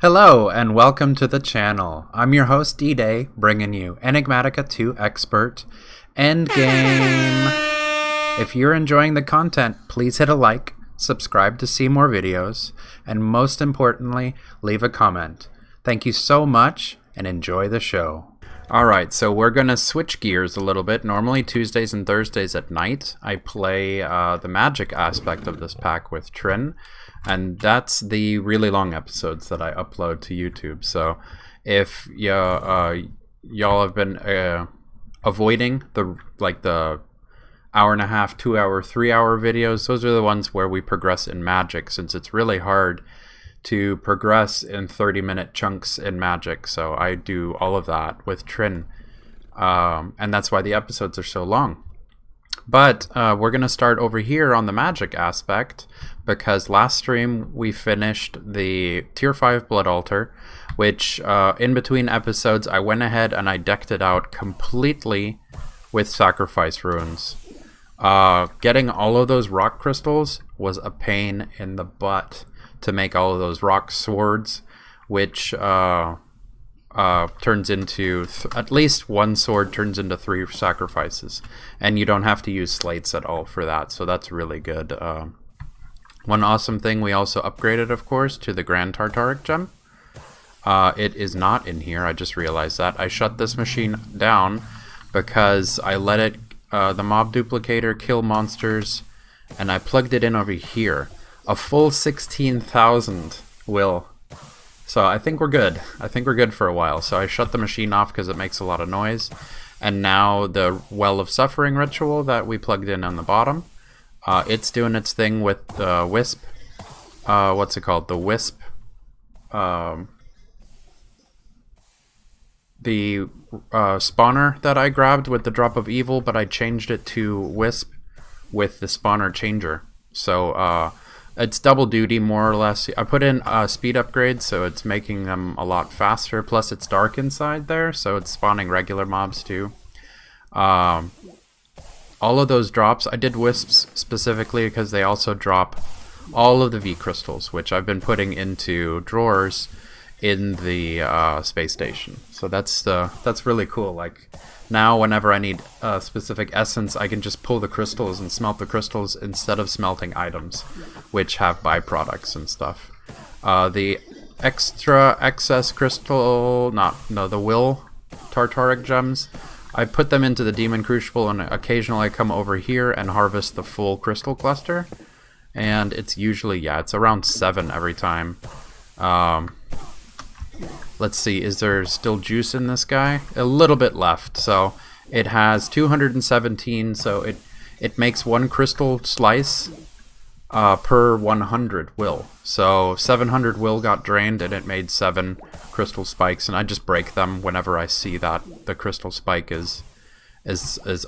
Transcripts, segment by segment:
Hello and welcome to the channel. I'm your host D.Day, bringing you Enigmatica 2 Expert Endgame. If you're enjoying the content, please hit a like, subscribe to see more videos, and most importantly, leave a comment. Thank you so much and enjoy the show. Alright, so we're going to switch gears a little bit. Normally Tuesdays and Thursdays at night, I play the magic aspect of this pack with Trin. And that's the really long episodes that I upload to YouTube. So if y'all have been avoiding the hour and a half, 2 hour, 3 hour videos, those are the ones where we progress in Magic, since it's really hard to progress in 30-minute chunks in Magic. So I do all of that with Trin. And that's why the episodes are so long. But we're going to start over here on the magic aspect, because last stream we finished the Tier 5 Blood Altar, which in between episodes I went ahead and I decked it out completely with Sacrifice Runes. Getting all of those rock crystals was a pain in the butt to make all of those rock swords, which turns into at least one sword turns into 3 sacrifices, and you don't have to use slates at all for that, so that's really good. One awesome thing we also upgraded, of course, to the Grand Tartaric Gem. It is not in here, I just realized that. I shut this machine down because I let it the mob duplicator kill monsters, and I plugged it in over here. A full 16,000 will. So I think we're good. I think we're good for a while. So I shut the machine off because it makes a lot of noise. And now the Well of Suffering ritual that we plugged in on the bottom, it's doing its thing with the Wisp. What's it called? The Wisp. The spawner that I grabbed with the Drop of Evil, but I changed it to Wisp with the spawner changer. So it's double duty, more or less. I put in speed upgrades, so it's making them a lot faster. Plus, it's dark inside there, so it's spawning regular mobs too. All of those drops, I did Wisps specifically because they also drop all of the V crystals, which I've been putting into drawers in the space station. So that's really cool. Like, now whenever I need a specific essence, I can just pull the crystals and smelt the crystals instead of smelting items, which have byproducts and stuff. The excess crystal, the Will Tartaric Gems, I put them into the Demon Crucible, and occasionally I come over here and harvest the full crystal cluster. And it's usually, it's around 7 every time. Let's see, is there still juice in this guy? A little bit left. So it has 217, so it makes 1 crystal slice per 100 will. So 700 will got drained, and it made 7 crystal spikes, and I just break them whenever I see that the crystal spike is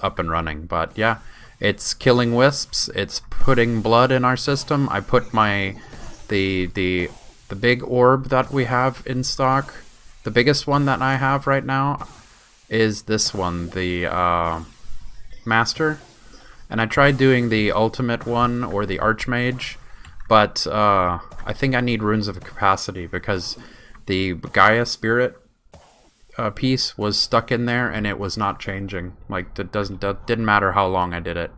up and running. But yeah, it's killing wisps, it's putting blood in our system. I put the big orb that we have in stock, the biggest one that I have right now, is this one, the Master. And I tried doing the ultimate one, or the Archmage, but I think I need Runes of Capacity, because the Gaia Spirit piece was stuck in there, and it was not changing. Like, didn't matter how long I did it.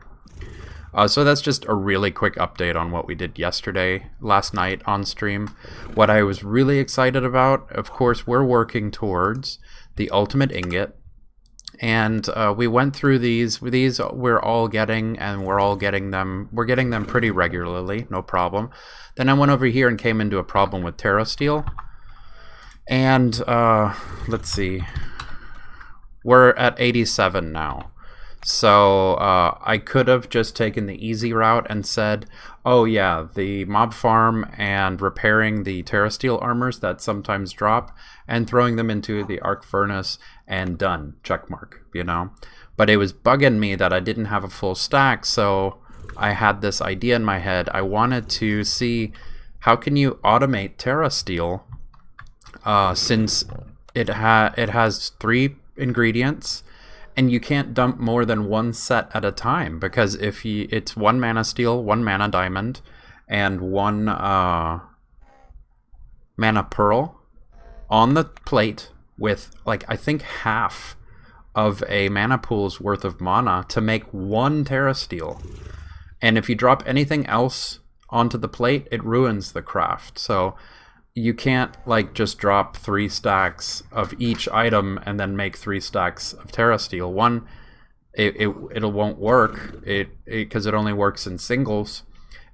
So that's just a really quick update on what we did last night on stream. What I was really excited about, of course, we're working towards the Ultimate Ingot. And we went through these we're all getting, and we're getting them pretty regularly, no problem. Then I went over here and came into a problem with Terrasteel. And let's see, we're at 87 now. So I could have just taken the easy route and said, oh yeah, the mob farm and repairing the Terrasteel armors that sometimes drop and throwing them into the arc furnace, and done, checkmark, you know. But it was bugging me that I didn't have a full stack, so I had this idea in my head. I wanted to see how can you automate Terrasteel, since it has 3 ingredients. And you can't dump more than 1 set at a time, because it's 1 mana steel, 1 mana diamond, and 1 mana pearl. on the plate with, like, I think half of a mana pool's worth of mana to make 1 Terrasteel. And if you drop anything else onto the plate, it ruins the craft. So you can't, like, just drop 3 stacks of each item and then make 3 stacks of Terrasteel. One, it won't work because it only works in singles.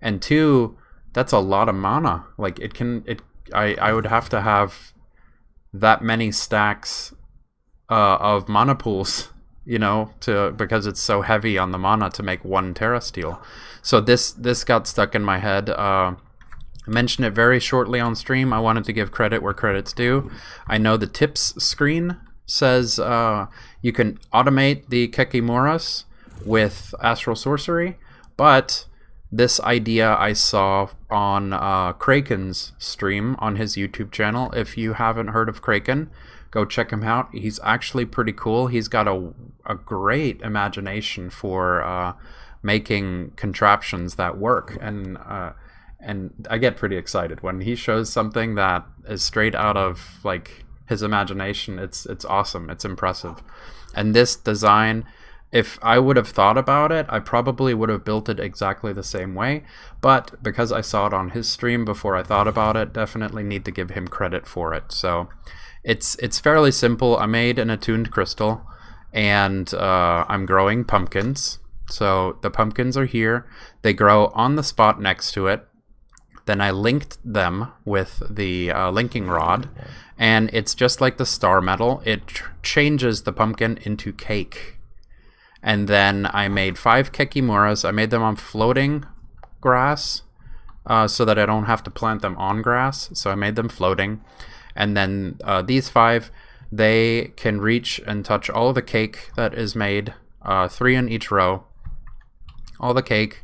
And 2, that's a lot of mana. Like, I would have to have that many stacks of mana pools, you know, because it's so heavy on the mana to make 1 Terrasteel. So this got stuck in my head. I mentioned it very shortly on stream. I wanted to give credit where credit's due. I know the tips screen says you can automate the Kekimuras with Astral Sorcery, but this idea I saw on Kraken's stream on his YouTube channel. If you haven't heard of Kraken, go check him out. He's actually pretty cool. He's got a great imagination for making contraptions that work, and I get pretty excited when he shows something that is straight out of, like, his imagination. It's awesome. It's impressive. And this design, if I would have thought about it, I probably would have built it exactly the same way. But because I saw it on his stream before I thought about it, definitely need to give him credit for it. So it's fairly simple. I made an attuned crystal, and I'm growing pumpkins. So the pumpkins are here. They grow on the spot next to it. Then I linked them with the linking rod, and it's just like the star metal. It changes the pumpkin into cake. And then I made 5 Kekimuras. I made them on floating grass so that I don't have to plant them on grass. So I made them floating. And then these 5, they can reach and touch all of the cake that is made, 3 in each row. All the cake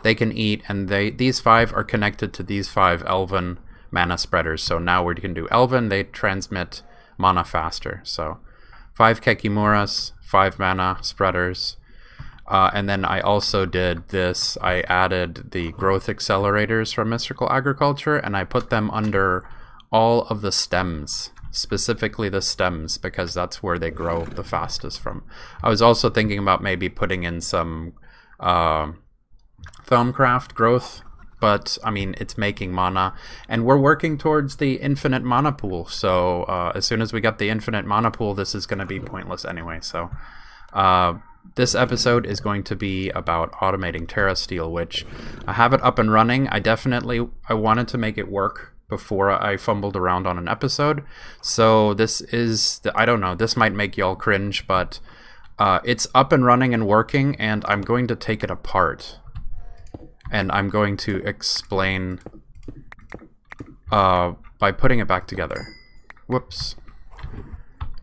they can eat, and these 5 are connected to these 5 Elven mana spreaders. So now we can do Elven. They transmit mana faster. So 5 Kekimuras, 5 mana spreaders. And then I also did this. I added the growth accelerators from Mystical Agriculture, and I put them under all of the stems, specifically the stems, because that's where they grow the fastest from. I was also thinking about maybe putting in some Thaumcraft growth, but I mean, it's making mana, and we're working towards the infinite mana pool. So as soon as we get the infinite mana pool, this is going to be pointless anyway. So this episode is going to be about automating Terrasteel, which I have it up and running. I wanted to make it work before I fumbled around on an episode. So this is, I don't know, this might make y'all cringe, but it's up and running and working, and I'm going to take it apart. And I'm going to explain by putting it back together. Whoops.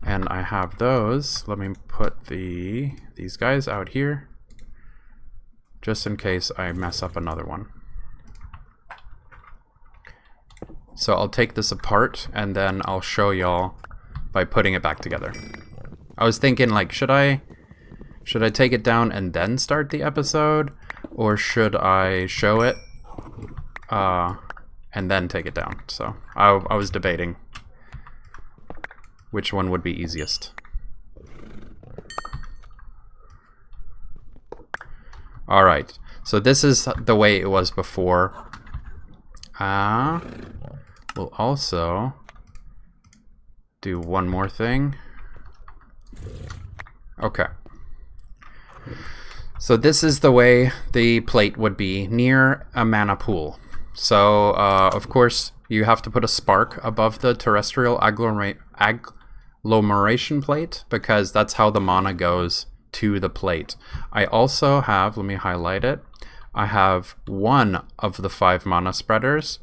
And I have those. Let me put these guys out here, just in case I mess up another one. So I'll take this apart, and then I'll show y'all by putting it back together. I was thinking, like, should I take it down and then start the episode? Or should I show it and then take it down? So I was debating which one would be easiest. Alright, so this is the way it was before. We'll also do one more thing. Okay. So this is the way the plate would be near a mana pool. So, of course, you have to put a spark above the terrestrial agglomeration plate, because that's how the mana goes to the plate. I also have, let me highlight it, I have 1 of the 5 mana spreaders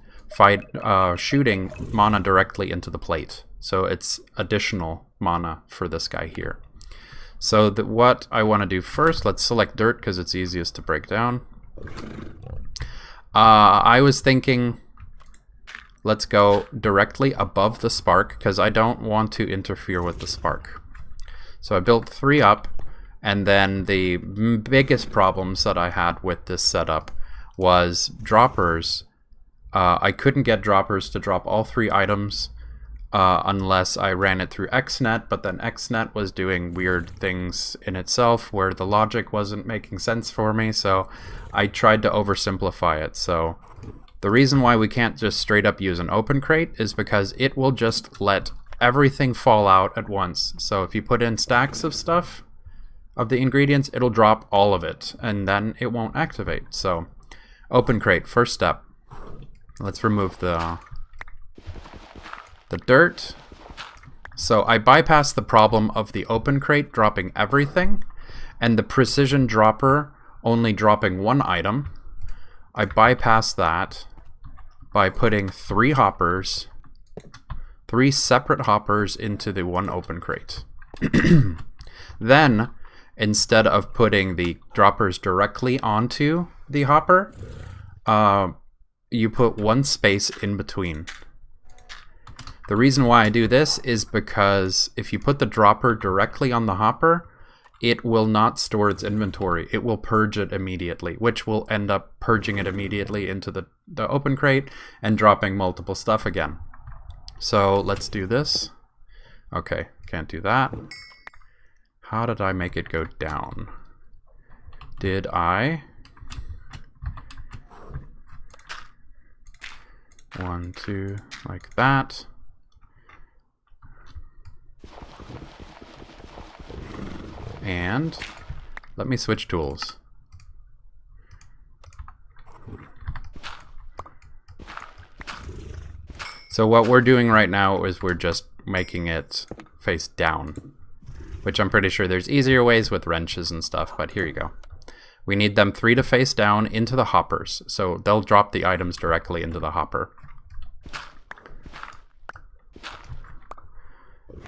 shooting mana directly into the plate. So it's additional mana for this guy here. So what I want to do first, let's select dirt because it's easiest to break down. I was thinking, let's go directly above the spark because I don't want to interfere with the spark. So I built 3 up, and then the biggest problems that I had with this setup was droppers. I couldn't get droppers to drop all 3 items unless I ran it through XNet, but then XNet was doing weird things in itself where the logic wasn't making sense for me, so I tried to oversimplify it. So the reason why we can't just straight up use an open crate is because it will just let everything fall out at once. So if you put in stacks of stuff, of the ingredients, it'll drop all of it, and then it won't activate. So open crate, first step. Let's remove the dirt. So I bypassed the problem of the open crate dropping everything and the precision dropper only dropping one item. I bypassed that by putting 3 hoppers, 3 separate hoppers into the one open crate. Then, instead of putting the droppers directly onto the hopper, you put 1 space in between. The reason why I do this is because if you put the dropper directly on the hopper, it will not store its inventory. It will purge it immediately, which will end up purging it immediately into the open crate and dropping multiple stuff again. So let's do this. Okay, can't do that. How did I make it go down? Did I? 1, 2, like that. And let me switch tools. So what we're doing right now is we're just making it face down, which I'm pretty sure there's easier ways with wrenches and stuff, but here you go. We need them 3 to face down into the hoppers, so they'll drop the items directly into the hopper.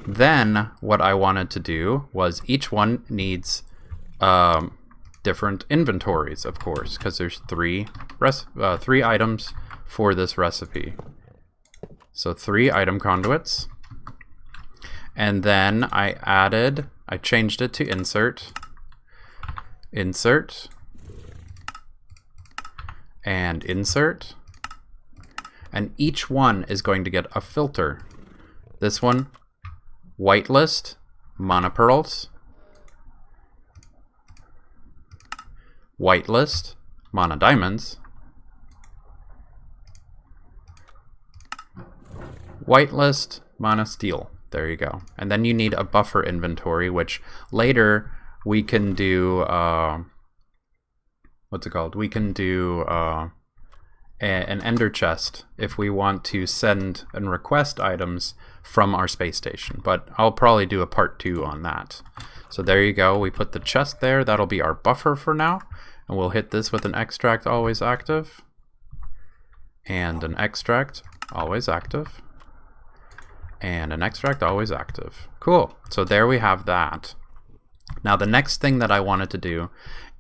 Then what I wanted to do was each one needs different inventories, of course, because there's 3 items for this recipe. So 3 item conduits. And then I changed it to insert, insert, and insert. And each one is going to get a filter. This one, whitelist, monopearls, whitelist, monodiamonds, whitelist, monosteel. There you go. And then you need a buffer inventory, which later we can do, what's it called? We can do an ender chest if we want to send and request items from our space station, but I'll probably do a part 2 on that. So there you go, we put the chest there. That'll be our buffer for now, and we'll hit this with an extract always active, and an extract always active, and an extract always active. Cool, so there we have that. Now the next thing that I wanted to do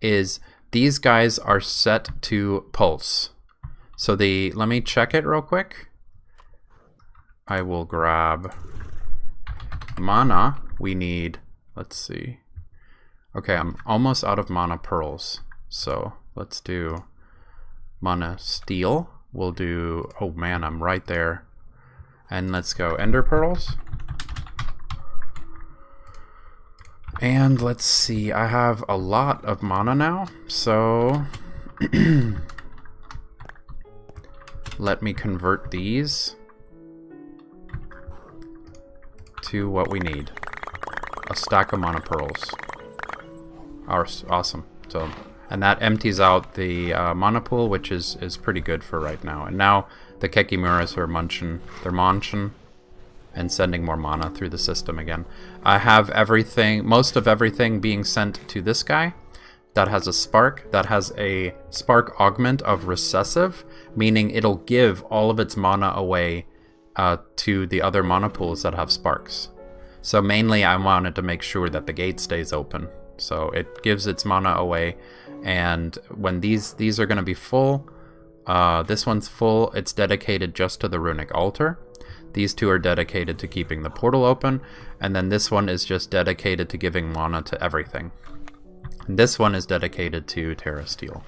is these guys are set to pulse. So let me check it real quick. I will grab mana. We need, let's see. Okay, I'm almost out of mana pearls. So let's do mana steel. We'll do, oh man, I'm right there. And let's go ender pearls. And let's see, I have a lot of mana now. So let me convert these to what we need. A stack of mana pearls. Awesome. So, and that empties out the mana pool, which is pretty good for right now. And now the Kekimuras are munching. They're munching and sending more mana through the system again. I have everything, most of everything being sent to this guy. That has a spark, that has a spark augment of recessive, meaning it'll give all of its mana away to the other mana pools that have sparks. So mainly I wanted to make sure that the gate stays open. So it gives its mana away, and when these are going to be full, this one's full, it's dedicated just to the runic altar. These 2 are dedicated to keeping the portal open, and then this one is just dedicated to giving mana to everything. This one is dedicated to Terrasteel.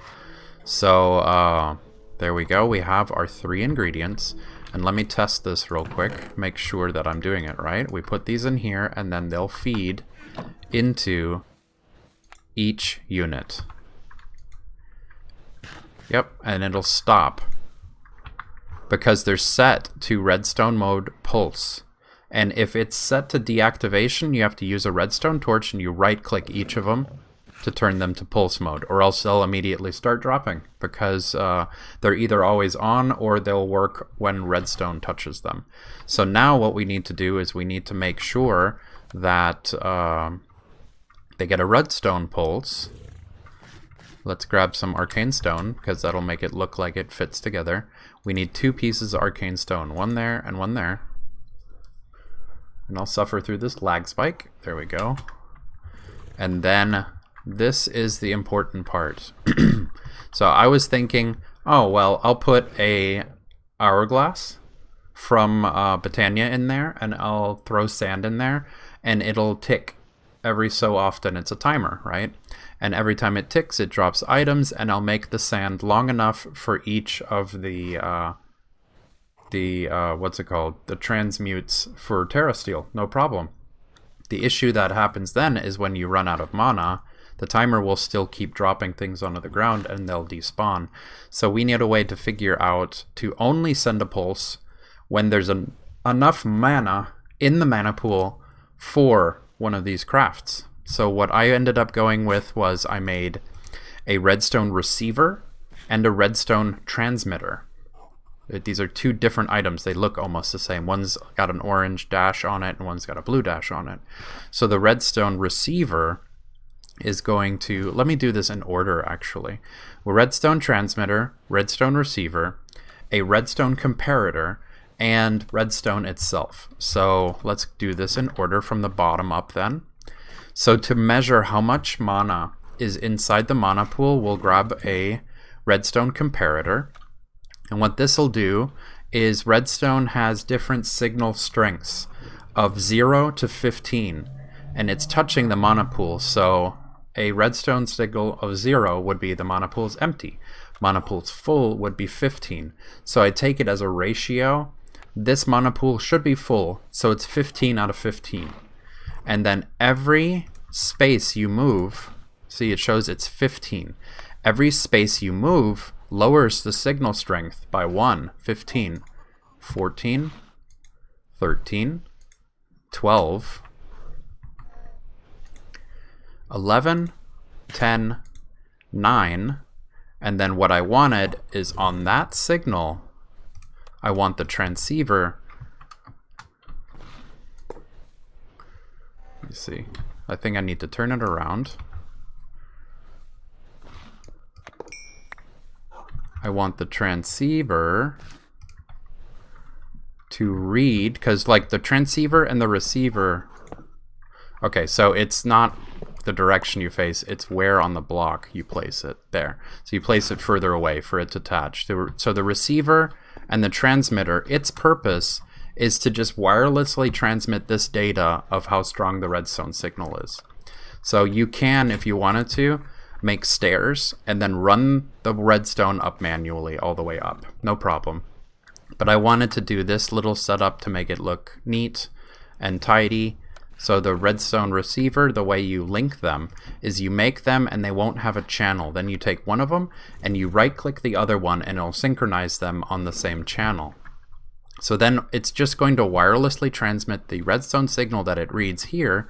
So there we go. We have our 3 ingredients. And let me test this real quick, make sure that I'm doing it right. We put these in here, and then they'll feed into each unit. Yep, and it'll stop because they're set to redstone mode pulse. And if it's set to deactivation, you have to use a redstone torch and you right click each of them to turn them to pulse mode, or else they'll immediately start dropping because they're either always on or they'll work when redstone touches them. So now what we need to do is we need to make sure that they get a redstone pulse. Let's grab some arcane stone because that'll make it look like it fits together. We need 2 pieces of arcane stone, one there and one there. And I'll suffer through this lag spike. There we go. And then this is the important part. So I was thinking, oh well, I'll put a hourglass from Botania in there, and I'll throw sand in there, and it'll tick every so often. It's a timer, right? And every time it ticks, it drops items, and I'll make the sand long enough for each of the what's it called? The transmutes for Terrasteel. No problem. The issue that happens then is when you run out of mana, the timer will still keep dropping things onto the ground and they'll despawn. So we need a way to figure out to only send a pulse when there's enough mana in the mana pool for one of these crafts. So what I ended up going with was I made a redstone receiver and a redstone transmitter. These are 2 different items. They look almost the same. One's got an orange dash on it and one's got a blue dash on it. So the redstone receiver is going to, let me do this in order actually. A redstone transmitter, redstone receiver, a redstone comparator, and redstone itself. So let's do this in order from the bottom up then. So to measure how much mana is inside the mana pool, we'll grab a redstone comparator. And what this will do is redstone has different signal strengths of 0 to 15, and it's touching the mana pool. So a redstone signal of 0 would be the mana pool's empty. Mana pool's full would be 15. So I take it as a ratio. This mana pool should be full, so it's 15 out of 15. And then every space you move, see it shows it's 15. Every space you move lowers the signal strength by 1, 15, 14, 13, 12, 11, 10, 9, and then what I wanted is on that signal, I want the transceiver. Let me see. I think I need to turn it around. I want the transceiver to read, because like the transceiver and the receiver, okay, so it's not the direction you face, it's where on the block you place it. There. So you place it further away for it to attach. So the receiver and the transmitter, its purpose is to just wirelessly transmit this data of how strong the redstone signal is. So you can, if you wanted to, make stairs and then run the redstone up manually all the way up. No problem. But I wanted to do this little setup to make it look neat and tidy. So the redstone receiver, the way you link them is you make them and they won't have a channel. Then you take one of them and you right click the other one and it'll synchronize them on the same channel. So then it's just going to wirelessly transmit the redstone signal that it reads here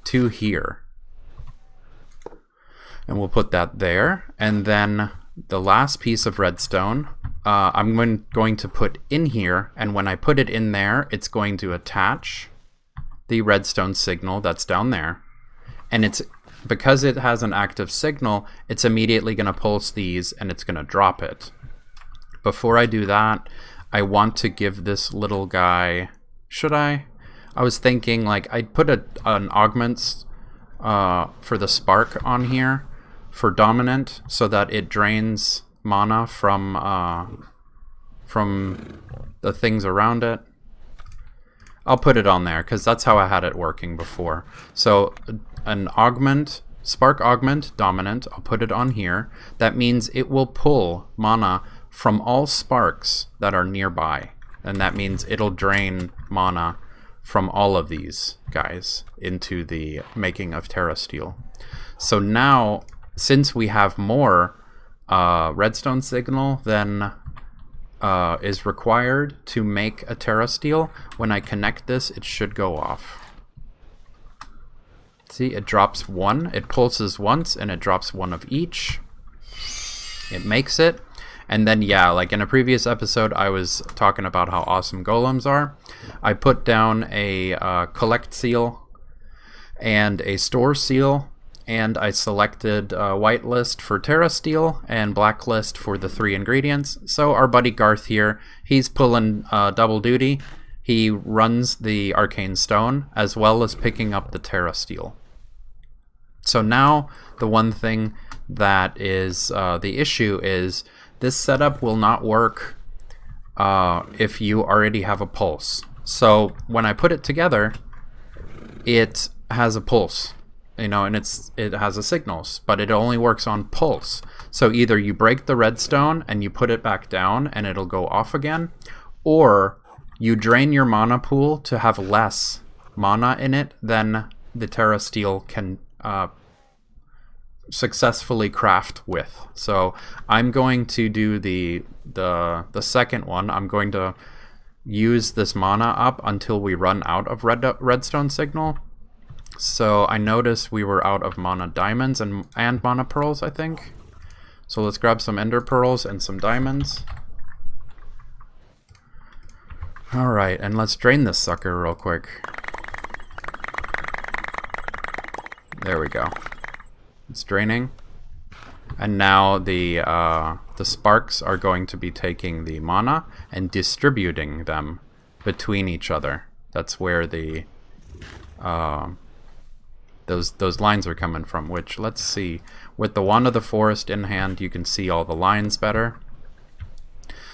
to here. And we'll put that there. And then the last piece of redstone, I'm going to put in here. And when I put it in there, it's going to attach the redstone signal that's down there. And it's because it has an active signal, it's immediately going to pulse these and it's going to drop it. Before I do that, I want to give this little guy, should I? I was thinking like I'd put an augments for the spark on here for dominant so that it drains mana from the things around it. I'll put it on there because that's how I had it working before. So an augment, spark augment dominant, I'll put it on here. That means it will pull mana from all sparks that are nearby. and that means it'll drain mana from all of these guys into the making of Terrasteel. So now, since we have more redstone signal than is required to make a Terrasteel, when I connect this, it should go off. See, it drops one, it pulses once, and it drops one of each. It makes it. And then, yeah, like in a previous episode, I was talking about how awesome golems are. I put down a collect seal and a store seal, and I selected whitelist for Terrasteel and blacklist for the 3 ingredients. So our buddy Garth here, he's pulling double duty. He runs the arcane stone as well as picking up the Terrasteel. So now the one thing that is the issue is this setup will not work if you already have a pulse. So when I put it together, it has a pulse, you know, and it has a signals, but it only works on pulse. So either you break the redstone and you put it back down and it'll go off again, or you drain your mana pool to have less mana in it than the Terrasteel can successfully craft with. So I'm going to do the second one. I'm going to use this mana up until we run out of redstone signal. So I noticed we were out of mana diamonds and mana pearls, I think. So let's grab some ender pearls and some diamonds. Alright, and let's drain this sucker real quick. There we go. It's draining. And now the sparks are going to be taking the mana and distributing them between each other. That's where the those lines are coming from, which, let's see. With the Wand of the Forest in hand, you can see all the lines better.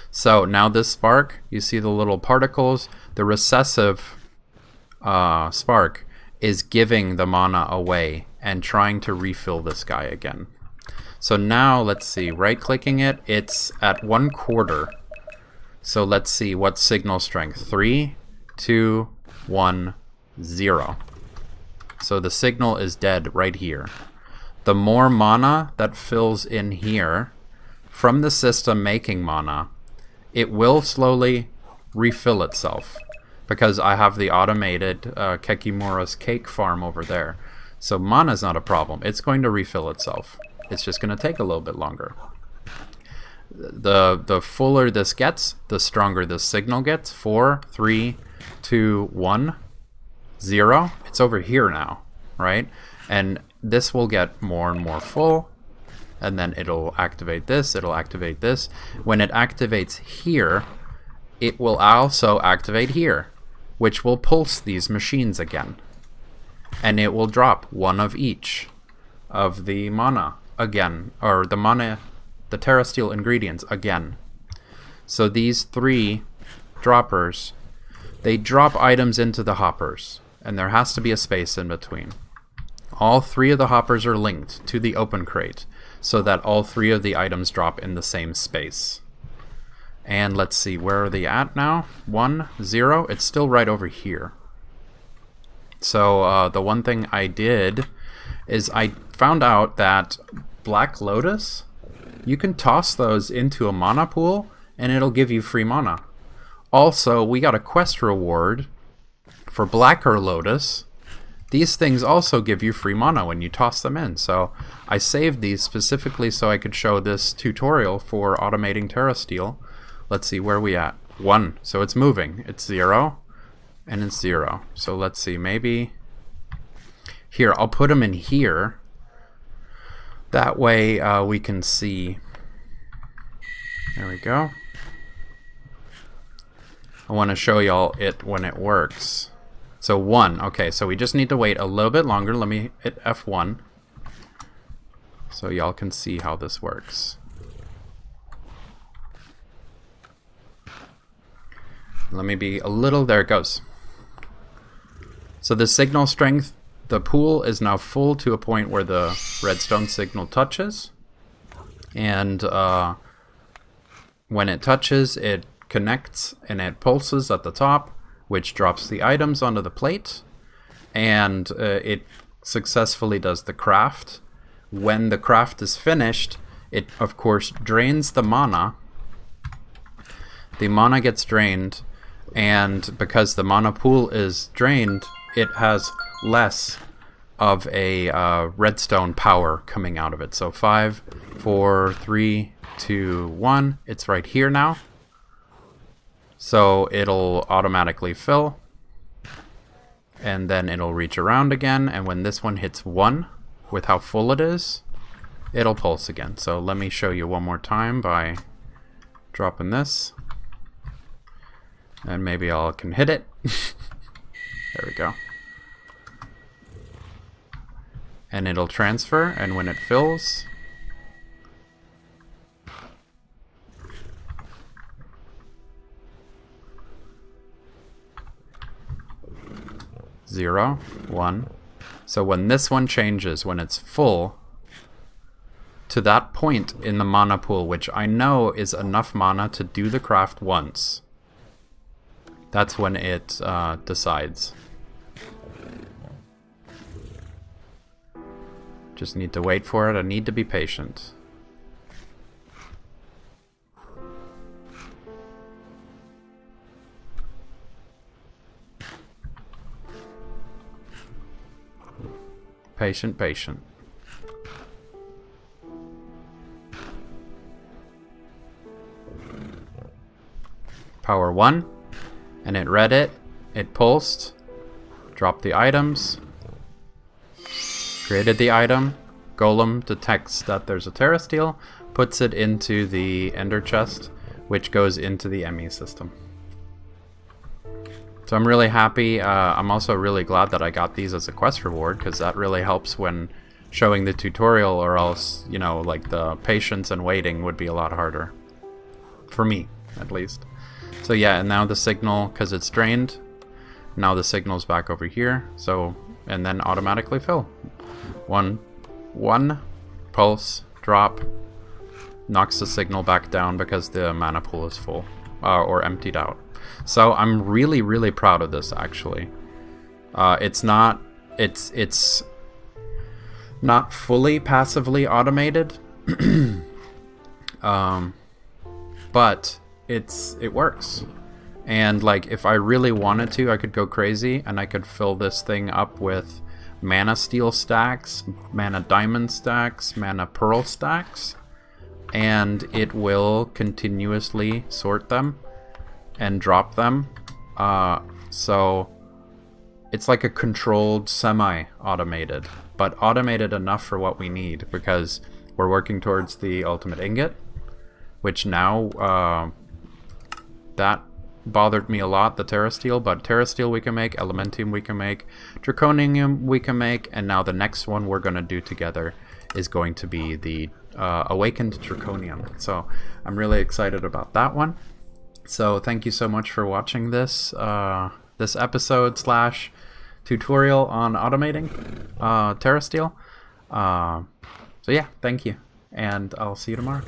So now this spark, you see the little particles. The recessive spark is giving the mana away and trying to refill this guy again. So now let's see, right clicking it, it's at 1/4. So let's see, what's signal strength? 3, 2, 1, 0. So the signal is dead right here. The more mana that fills in here from the system making mana, it will slowly refill itself, because I have the automated Kekimura's cake farm over there. So mana's not a problem. It's going to refill itself. It's just going to take a little bit longer. The fuller this gets, the stronger this signal gets. 4, 3, 2, 1, 0. It's over here now, right? And this will get more and more full, and then it'll activate this, it'll activate this. When it activates here, it will also activate here, which will pulse these machines again. And it will drop one of each of the mana again, or the mana, the Terrasteel ingredients again. So these 3 droppers, they drop items into the hoppers, and there has to be a space in between. All 3 of the hoppers are linked to the open crate, so that all 3 of the items drop in the same space. And let's see, where are they at now? 1, 0, it's still right over here. So the one thing I did is I found out that Black Lotus, you can toss those into a mana pool and it'll give you free mana. Also, we got a quest reward for Blacker Lotus. These things also give you free mana when you toss them in. So I saved these specifically so I could show this tutorial for automating Terrasteel. Let's see, where are we at? 1, so it's moving. It's 0. And it's 0. So let's see, maybe here, I'll put them in here. That way we can see. There we go. I want to show y'all it when it works. So 1, okay, so we just need to wait a little bit longer. Let me hit F1 so y'all can see how this works. Let me be a little, there it goes. So the signal strength, the pool is now full to a point where the redstone signal touches. And when it touches, it connects and it pulses at the top, which drops the items onto the plate, and it successfully does the craft. When the craft is finished, it of course drains the mana. The mana gets drained, and because the mana pool is drained, it has less of a redstone power coming out of it. So 5, 4, 3, 2, 1. It's right here now. So it'll automatically fill, and then it'll reach around again, and when this one hits 1 with how full it is, it'll pulse again. So let me show you one more time by dropping this, and maybe I can hit it. There we go. And it'll transfer, and when it fills, zero, 1. So when this one changes, when it's full, to that point in the mana pool, which I know is enough mana to do the craft once, that's when it decides. Just need to wait for it. I need to be patient. Patient, patient. Power 1, and it read it, it pulsed, dropped the items, created the item, Golem detects that there's a Terrasteel, puts it into the Ender chest, which goes into the ME system. So I'm really happy. I'm also really glad that I got these as a quest reward, because that really helps when showing the tutorial, or else, you know, like the patience and waiting would be a lot harder. For me, at least. So yeah, and now the signal, because it's drained, now the signal's back over here, so, and then automatically fill. One pulse, drop, knocks the signal back down because the mana pool is full, or emptied out. So I'm really, really proud of this, actually. It's not fully passively automated, but it works. And like, if I really wanted to, I could go crazy and I could fill this thing up with mana steel stacks, mana diamond stacks, mana pearl stacks, and it will continuously sort them and drop them. So it's like a controlled semi-automated, but automated enough for what we need, because we're working towards the ultimate ingot, which now that bothered me a lot, the Terrasteel, but Terrasteel we can make, Elementium we can make, Draconium we can make, and now the next one we're going to do together is going to be the Awakened Draconium. So I'm really excited about that one. So thank you so much for watching this this episode / tutorial on automating Terrasteel. So yeah, thank you, and I'll see you tomorrow.